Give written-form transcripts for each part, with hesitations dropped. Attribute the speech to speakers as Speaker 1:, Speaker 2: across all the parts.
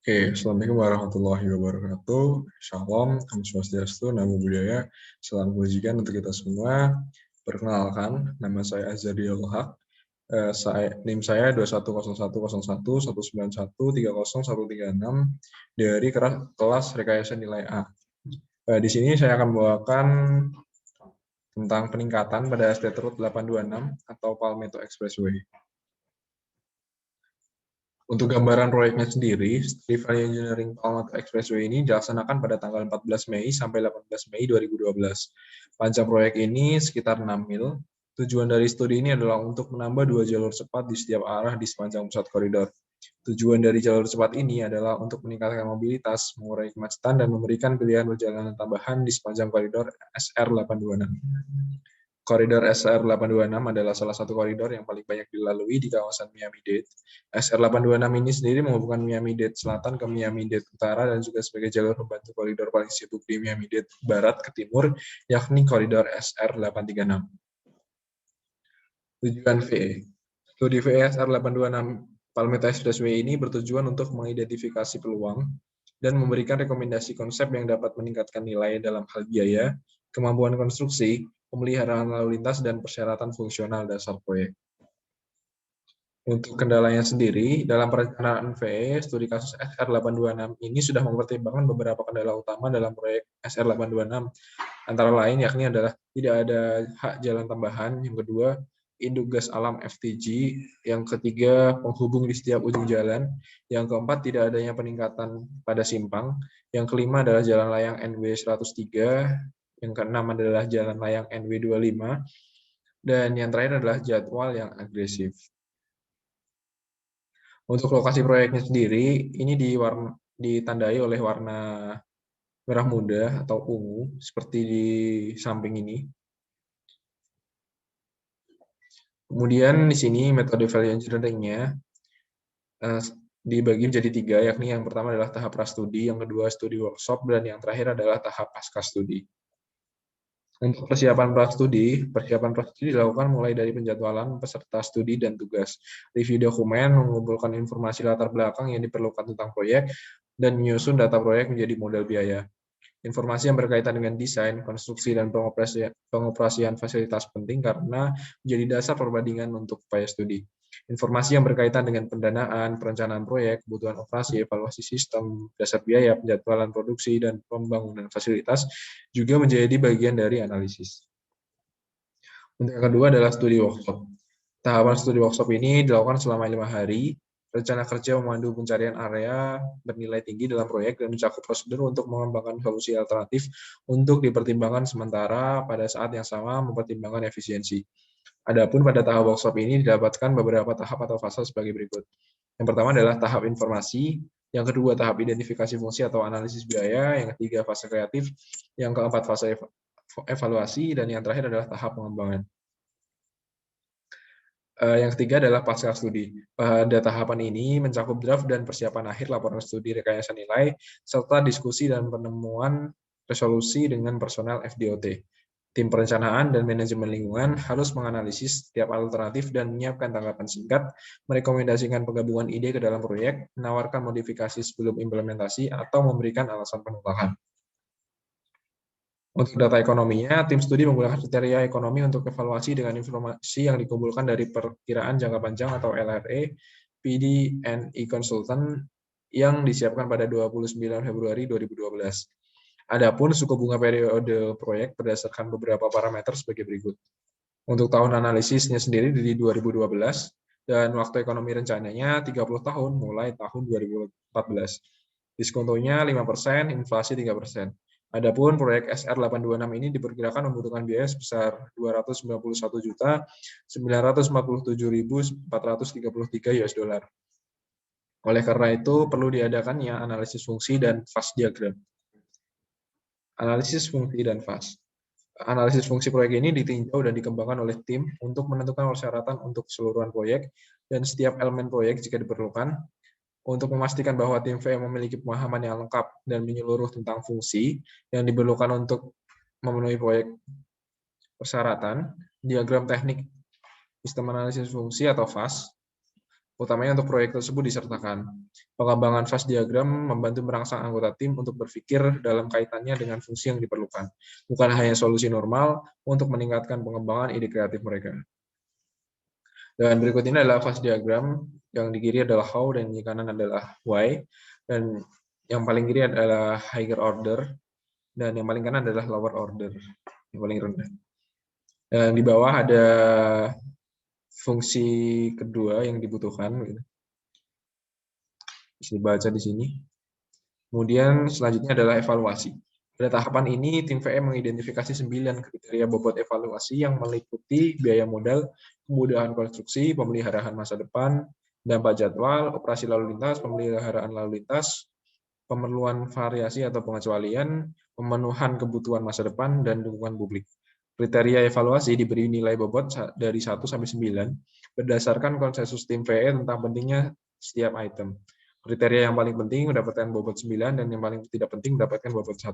Speaker 1: Oke, Assalamualaikum warahmatullahi wabarakatuh. Shalom, Om Swastiastu, Namo Buddhaya, salam kebajikan untuk kita semua. Perkenalkan, nama saya Azhariul Haq. NIM saya 21010119130136 dari kelas rekayasa nilai A. Di sini saya akan membawakan tentang peningkatan pada ST Route 826 atau Palmetto Expressway. Untuk gambaran proyeknya sendiri, Studi Value Engineering Palmetto Expressway ini dilaksanakan pada tanggal 14 Mei sampai 18 Mei 2012. Panjang proyek ini sekitar 6 mil. Tujuan dari studi ini adalah untuk menambah 2 jalur cepat di setiap arah di sepanjang pusat koridor. Tujuan dari jalur cepat ini adalah untuk meningkatkan mobilitas, mengurangi kemacetan, dan memberikan pilihan perjalanan tambahan di sepanjang koridor SR826. Koridor SR826 adalah salah satu koridor yang paling banyak dilalui di kawasan Miami-Dade. SR826 ini sendiri menghubungkan Miami-Dade Selatan ke Miami-Dade Utara dan juga sebagai jalur pembantu koridor paling sibuk di Miami-Dade Barat ke Timur, yakni koridor SR836. Tujuan VE. Studi VE SR826 Palmetto Expressway ini bertujuan untuk mengidentifikasi peluang dan memberikan rekomendasi konsep yang dapat meningkatkan nilai dalam hal biaya, kemampuan konstruksi, pemeliharaan lalu lintas, dan persyaratan fungsional dasar proyek. Untuk kendalanya sendiri, dalam perencanaan VE, studi kasus SR826 ini sudah mempertimbangkan beberapa kendala utama dalam proyek SR826. Antara lain yakni adalah tidak ada hak jalan tambahan, yang kedua, induk gas alam FTG, yang ketiga, penghubung di setiap ujung jalan, yang keempat, tidak adanya peningkatan pada simpang, yang kelima adalah jalan layang NW103, yang keenam adalah jalan layang NW25, dan yang terakhir adalah jadwal yang agresif. Untuk lokasi proyeknya sendiri, ini ditandai oleh warna merah muda atau ungu, seperti di samping ini. Kemudian di sini metode value engineering-nya dibagi menjadi 3, yakni yang pertama adalah tahap prastudi, yang kedua studi workshop, dan yang terakhir adalah tahap pasca studi. Untuk persiapan prastudi dilakukan mulai dari penjadwalan peserta studi dan tugas, review dokumen, mengumpulkan informasi latar belakang yang diperlukan tentang proyek, dan menyusun data proyek menjadi model biaya. Informasi yang berkaitan dengan desain, konstruksi, dan pengoperasian fasilitas penting karena menjadi dasar perbandingan untuk upaya studi. Informasi yang berkaitan dengan pendanaan, perencanaan proyek, kebutuhan operasi, evaluasi sistem, dasar biaya, penjadwalan produksi, dan pembangunan fasilitas juga menjadi bagian dari analisis. Untuk yang kedua adalah studi workshop. Tahapan studi workshop ini dilakukan selama 5 hari. Rencana kerja memandu pencarian area bernilai tinggi dalam proyek dan mencakup prosedur untuk mengembangkan solusi alternatif untuk dipertimbangkan sementara pada saat yang sama mempertimbangkan efisiensi. Adapun pada tahap workshop ini didapatkan beberapa tahap atau fase sebagai berikut. Yang pertama adalah tahap informasi, yang kedua tahap identifikasi fungsi atau analisis biaya, yang ketiga fase kreatif, yang keempat fase evaluasi, dan yang terakhir adalah tahap pengembangan. Yang ketiga adalah pasca studi. Pada tahapan ini mencakup draft dan persiapan akhir laporan studi rekayasa nilai, serta diskusi dan penemuan resolusi dengan personel FDOT. Tim perencanaan dan manajemen lingkungan harus menganalisis setiap alternatif dan menyiapkan tanggapan singkat, merekomendasikan penggabungan ide ke dalam proyek, menawarkan modifikasi sebelum implementasi, atau memberikan alasan penolakan. Untuk data ekonominya, tim studi menggunakan kriteria ekonomi untuk evaluasi dengan informasi yang dikumpulkan dari perkiraan jangka panjang atau LRE, PD&E Consultant yang disiapkan pada 29 Februari 2012. Adapun suku bunga periode proyek berdasarkan beberapa parameter sebagai berikut. Untuk tahun analisisnya sendiri di 2012, dan waktu ekonomi rencananya 30 tahun mulai tahun 2014. Diskontonya 5%, inflasi 3%. Adapun proyek SR826 ini diperkirakan membutuhkan biaya sebesar 291.947.433 US dollar. Oleh karena itu, perlu diadakannya analisis fungsi dan fase diagram. Analisis fungsi dan fase. Analisis fungsi proyek ini ditinjau dan dikembangkan oleh tim untuk menentukan persyaratan untuk keseluruhan proyek dan setiap elemen proyek jika diperlukan. Untuk memastikan bahwa tim VE memiliki pemahaman yang lengkap dan menyeluruh tentang fungsi yang diperlukan untuk memenuhi proyek persyaratan, diagram teknik sistem analisis fungsi atau FAS, utamanya untuk proyek tersebut disertakan. Pengembangan fast diagram membantu merangsang anggota tim untuk berpikir dalam kaitannya dengan fungsi yang diperlukan, bukan hanya solusi normal untuk meningkatkan pengembangan ide kreatif mereka. Dan berikut ini adalah fast diagram, yang di kiri adalah how dan di kanan adalah why, dan yang paling kiri adalah higher order, dan yang paling kanan adalah lower order, yang paling rendah. Dan di bawah ada fungsi kedua yang dibutuhkan, bisa dibaca di sini. Kemudian selanjutnya adalah evaluasi. Pada tahapan ini, tim VE mengidentifikasi 9 kriteria bobot evaluasi yang meliputi biaya modal, kemudahan konstruksi, pemeliharaan masa depan, dampak jadwal, operasi lalu lintas, pemeliharaan lalu lintas, pemerluan variasi atau pengecualian, pemenuhan kebutuhan masa depan, dan dukungan publik. Kriteria evaluasi diberi nilai bobot dari 1 sampai 9 berdasarkan konsensus tim VE tentang pentingnya setiap item. Kriteria yang paling penting mendapatkan bobot 9 dan yang paling tidak penting mendapatkan bobot 1.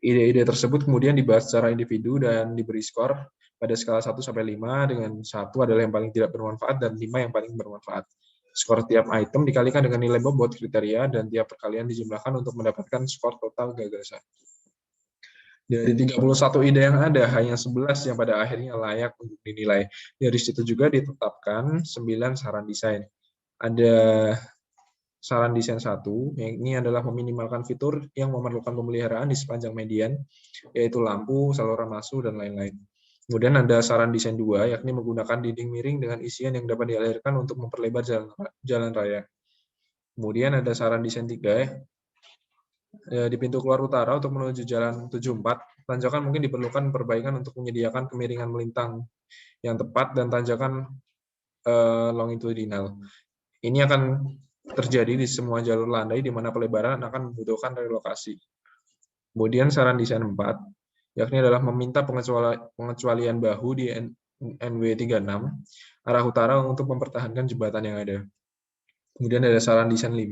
Speaker 1: Ide-ide tersebut kemudian dibahas secara individu dan diberi skor pada skala 1 sampai 5 dengan 1 adalah yang paling tidak bermanfaat dan 5 yang paling bermanfaat. Skor tiap item dikalikan dengan nilai bobot kriteria dan tiap perkalian dijumlahkan untuk mendapatkan skor total gagasan. Dari 31 ide yang ada, hanya 11 yang pada akhirnya layak untuk dinilai. Dari situ juga ditetapkan 9 saran desain. Ada saran desain 1, yang ini adalah meminimalkan fitur yang memerlukan pemeliharaan di sepanjang median, yaitu lampu, saluran masuk, dan lain-lain. Kemudian ada saran desain 2, yakni menggunakan dinding miring dengan isian yang dapat dialirkan untuk memperlebar jalan raya. Kemudian ada saran desain 3, di pintu keluar utara untuk menuju jalan 74, tanjakan mungkin diperlukan perbaikan untuk menyediakan kemiringan melintang yang tepat dan tanjakan longitudinal. Ini akan terjadi di semua jalur landai di mana pelebaran akan membutuhkan relokasi. Kemudian saran desain 4, yakni adalah meminta pengecualian bahu di NW36 arah utara untuk mempertahankan jembatan yang ada. Kemudian ada saran desain 5,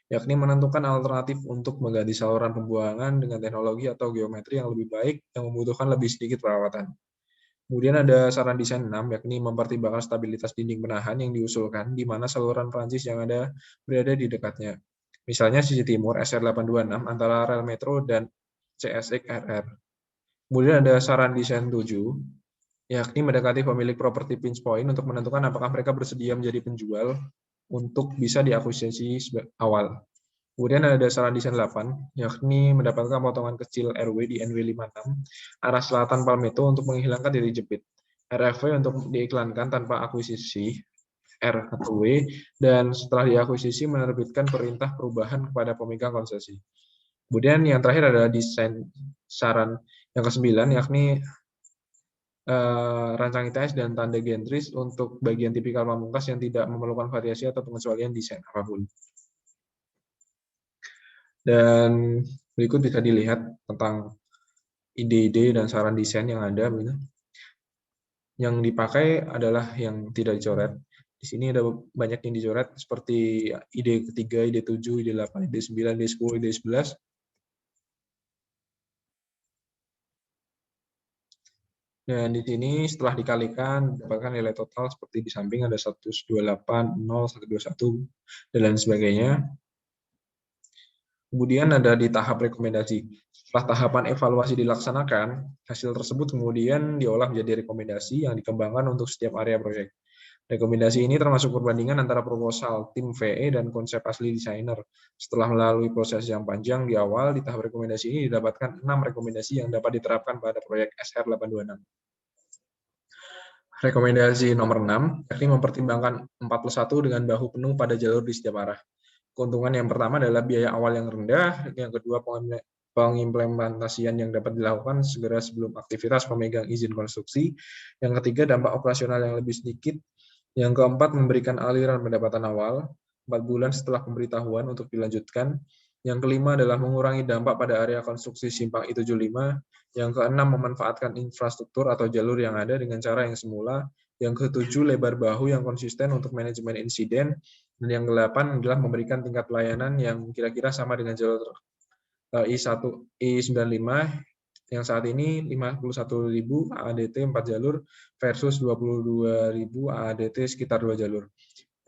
Speaker 1: yakni menentukan alternatif untuk mengganti saluran pembuangan dengan teknologi atau geometri yang lebih baik yang membutuhkan lebih sedikit perawatan. Kemudian ada saran desain 6, yakni mempertimbangkan stabilitas dinding penahan yang diusulkan di mana saluran Prancis yang ada berada di dekatnya. Misalnya sisi timur SR826 antara rel metro dan CSX RR. Kemudian ada saran desain 7, yakni mendekati pemilik properti pinch point untuk menentukan apakah mereka bersedia menjadi penjual untuk bisa diakuisisi awal. Kemudian ada saran desain 8, yakni mendapatkan potongan kecil RW di NW56 arah selatan Palmetto untuk menghilangkan titik jepit. RFW untuk diiklankan tanpa akuisisi R atau W, dan setelah diakuisisi menerbitkan perintah perubahan kepada pemegang konsesi. Kemudian yang terakhir adalah desain saran yang ke-9, yakni rancang ITS dan tanda gentris untuk bagian tipikal pamungkas yang tidak memerlukan variasi atau pengecualian desain apapun. Dan berikut bisa dilihat tentang ide-ide dan saran desain yang ada. Yang dipakai adalah yang tidak dicoret. Di sini ada banyak yang dicoret seperti ide ketiga, ide 7, ide 8, ide 9, ide 10, ide 11. Dan di sini setelah dikalikan mendapatkan nilai total seperti di samping ada 128, 0, 121, dan lain sebagainya. Kemudian ada di tahap rekomendasi. Setelah tahapan evaluasi dilaksanakan, hasil tersebut kemudian diolah menjadi rekomendasi yang dikembangkan untuk setiap area proyek. Rekomendasi ini termasuk perbandingan antara proposal tim VE dan konsep asli desainer. Setelah melalui proses yang panjang di awal, di tahap rekomendasi ini didapatkan 6 rekomendasi yang dapat diterapkan pada proyek SR826. Rekomendasi nomor 6, yakni mempertimbangkan 4+1 dengan bahu penuh pada jalur di setiap arah. Keuntungan yang pertama adalah biaya awal yang rendah, yang kedua pengimplementasian yang dapat dilakukan segera sebelum aktivitas pemegang izin konstruksi, yang ketiga dampak operasional yang lebih sedikit, yang keempat memberikan aliran pendapatan awal 4 bulan setelah pemberitahuan untuk dilanjutkan, yang kelima adalah mengurangi dampak pada area konstruksi simpang I-75, yang keenam memanfaatkan infrastruktur atau jalur yang ada dengan cara yang semula, yang ketujuh lebar bahu yang konsisten untuk manajemen insiden, dan yang ke-8 adalah memberikan tingkat pelayanan yang kira-kira sama dengan jalur I95 yang saat ini 51.000 ADT 4 jalur versus 22.000 ADT sekitar 2 jalur.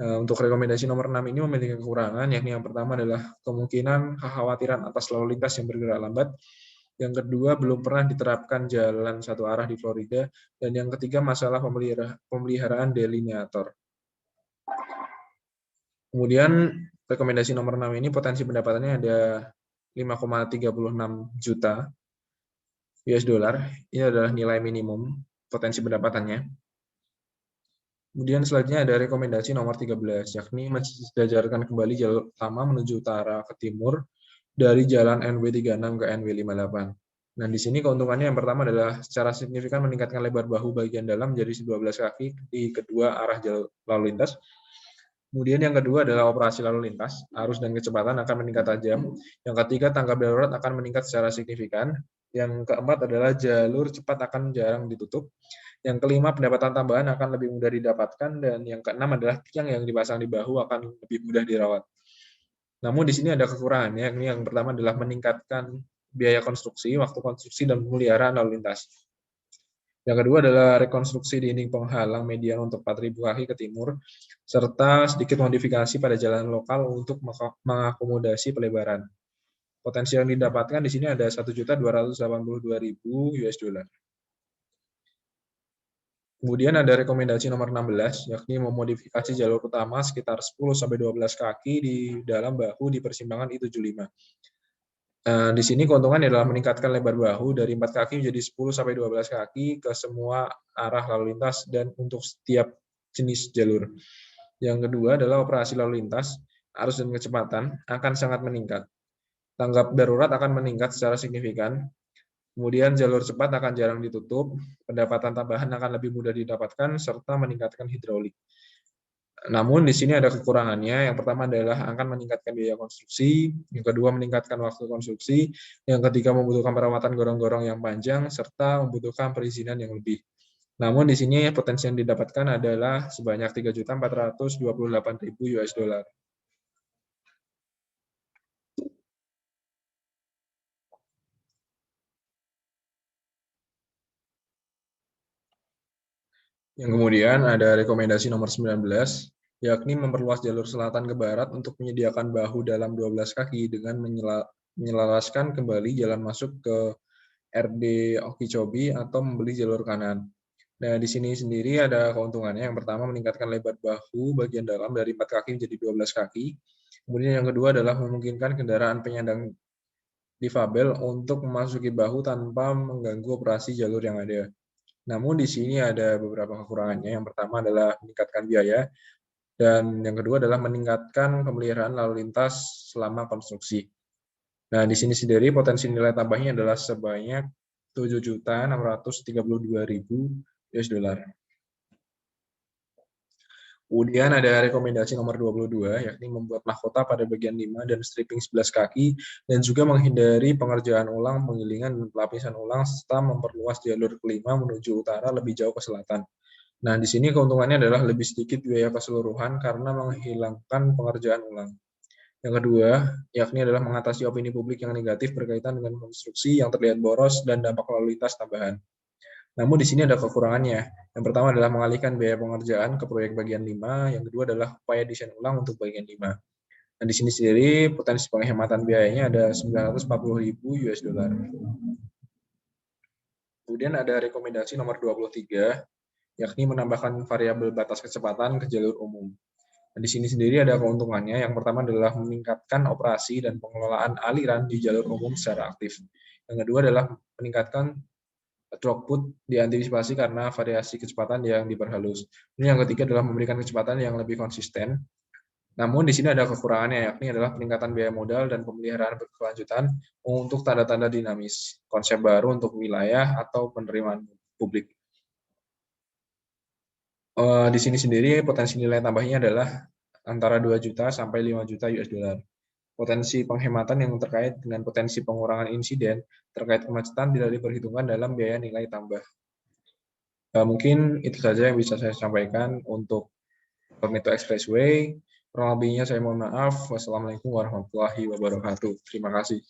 Speaker 1: Untuk rekomendasi nomor 6 ini memiliki kekurangan, yakni yang pertama adalah kemungkinan kekhawatiran atas lalu lintas yang bergerak lambat. Yang kedua, belum pernah diterapkan jalan satu arah di Florida. Dan yang ketiga, masalah pemeliharaan delineator. Kemudian rekomendasi nomor 6 ini potensi pendapatannya ada 5,36 juta US dollar. Ini adalah nilai minimum potensi pendapatannya. Kemudian selanjutnya ada rekomendasi nomor 13, yakni mensejajarkan kembali jalur utama menuju utara ke timur dari jalan NW36 ke NW58. Nah, di sini keuntungannya yang pertama adalah secara signifikan meningkatkan lebar bahu bagian dalam menjadi 12 kaki di kedua arah jalur lalu lintas. Kemudian yang kedua adalah operasi lalu lintas, arus dan kecepatan akan meningkat tajam. Yang ketiga, tanggap darurat akan meningkat secara signifikan. Yang keempat adalah jalur cepat akan jarang ditutup. Yang kelima, pendapatan tambahan akan lebih mudah didapatkan. Dan yang keenam adalah tiang yang dipasang di bahu akan lebih mudah dirawat. Namun di sini ada kekurangannya, yakni yang pertama adalah meningkatkan biaya konstruksi, waktu konstruksi, dan pemeliharaan lalu lintas. Yang kedua adalah rekonstruksi dinding penghalang median untuk 4.000 kaki ke timur, serta sedikit modifikasi pada jalan lokal untuk mengakomodasi pelebaran. Potensi yang didapatkan di sini ada 1.282.000 US dollar. Kemudian ada rekomendasi nomor 16, yakni memodifikasi jalur utama sekitar 10-12 kaki di dalam bahu di persimpangan I-75. Di sini keuntungannya adalah meningkatkan lebar bahu dari 4 kaki menjadi 10-12 kaki ke semua arah lalu lintas dan untuk setiap jenis jalur. Yang kedua adalah operasi lalu lintas, arus dan kecepatan akan sangat meningkat. Tanggap darurat akan meningkat secara signifikan. Kemudian jalur cepat akan jarang ditutup, pendapatan tambahan akan lebih mudah didapatkan, serta meningkatkan hidrolik. Namun di sini ada kekurangannya. Yang pertama adalah akan meningkatkan biaya konstruksi, yang kedua meningkatkan waktu konstruksi, yang ketiga membutuhkan perawatan gorong-gorong yang panjang, serta membutuhkan perizinan yang lebih. Namun di sini potensi yang didapatkan adalah sebanyak 3.428.000 US dollar. Yang kemudian ada rekomendasi nomor 19, yakni memperluas jalur selatan ke barat untuk menyediakan bahu dalam 12 kaki dengan menyelaraskan kembali jalan masuk ke RD Okeechobee atau membeli jalur kanan. Nah, di sini sendiri ada keuntungannya. Yang pertama, meningkatkan lebar bahu bagian dalam dari 4 kaki menjadi 12 kaki. Kemudian yang kedua adalah memungkinkan kendaraan penyandang difabel untuk memasuki bahu tanpa mengganggu operasi jalur yang ada. Namun di sini ada beberapa kekurangannya. Yang pertama adalah meningkatkan biaya, dan yang kedua adalah meningkatkan pemeliharaan lalu lintas selama konstruksi. Nah, di sini sendiri potensi nilai tambahnya adalah sebanyak 7.632.000 US dollar. Kemudian ada rekomendasi nomor 22, yakni membuat mahkota pada bagian 5 dan stripping 11 kaki, dan juga menghindari pengerjaan ulang, penggilingan, dan pelapisan ulang, serta memperluas jalur kelima menuju utara lebih jauh ke selatan. Nah, di sini keuntungannya adalah lebih sedikit biaya keseluruhan karena menghilangkan pengerjaan ulang. Yang kedua, yakni adalah mengatasi opini publik yang negatif berkaitan dengan konstruksi yang terlihat boros dan dampak lalu lintas tambahan. Namun di sini ada kekurangannya. Yang pertama adalah mengalihkan biaya pengerjaan ke proyek bagian 5, yang kedua adalah upaya desain ulang untuk bagian 5. Dan di sini sendiri potensi penghematan biayanya ada 940.000 US dollar. Kemudian ada rekomendasi nomor 23, yakni menambahkan variabel batas kecepatan ke jalur umum. Nah, di sini sendiri ada keuntungannya. Yang pertama adalah meningkatkan operasi dan pengelolaan aliran di jalur umum secara aktif. Yang kedua adalah meningkatkan throughput diantisipasi karena variasi kecepatan yang diperhalus. Ini yang ketiga adalah memberikan kecepatan yang lebih konsisten. Namun di sini ada kekurangannya, yakni adalah peningkatan biaya modal dan pemeliharaan berkelanjutan untuk tanda-tanda dinamis, konsep baru untuk wilayah atau penerimaan publik. Di sini sendiri potensi nilai tambahnya adalah antara 2 juta sampai 5 juta US dollar. Potensi penghematan yang terkait dengan potensi pengurangan insiden terkait kemacetan tidak diperhitungkan dalam biaya nilai tambah. Mungkin itu saja yang bisa saya sampaikan untuk Tornado Expressway. Kurang lebihnya saya mohon maaf. Wassalamualaikum warahmatullahi wabarakatuh. Terima kasih.